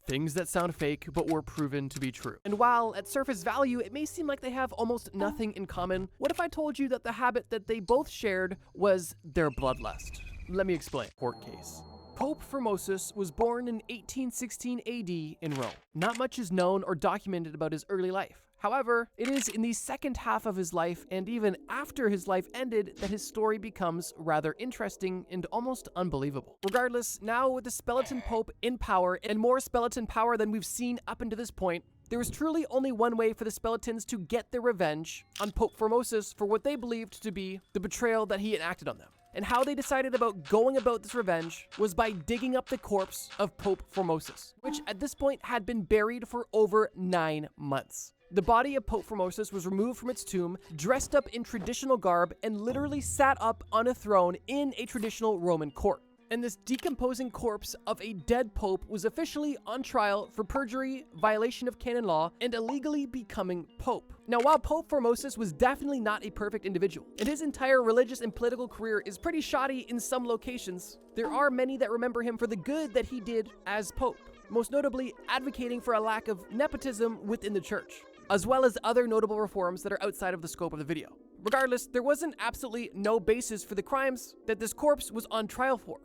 things that sound fake but were proven to be true. And while at surface value it may seem like they have almost nothing in common, what if I told you that the habit that they both shared was their bloodlust? Let me explain. Court case. Pope Formosus was born in 1816 AD in Rome. Not much is known or documented about his early life. However, it is in the second half of his life and even after his life ended that his story becomes rather interesting and almost unbelievable. Regardless, now with the skeleton pope in power and more skeleton power than we've seen up until this point, there was truly only one way for the skeletons to get their revenge on Pope Formosus for what they believed to be the betrayal that he enacted on them. And how they decided about going about this revenge was by digging up the corpse of Pope Formosus, which at this point had been buried for over 9 months. The body of Pope Formosus was removed from its tomb, dressed up in traditional garb, and literally sat up on a throne in a traditional Roman court. And this decomposing corpse of a dead pope was officially on trial for perjury, violation of canon law, and illegally becoming pope. Now, while Pope Formosus was definitely not a perfect individual, and his entire religious and political career is pretty shoddy in some locations, there are many that remember him for the good that he did as pope, most notably advocating for a lack of nepotism within the church, as well as other notable reforms that are outside of the scope of the video. Regardless, there wasn't absolutely no basis for the crimes that this corpse was on trial for.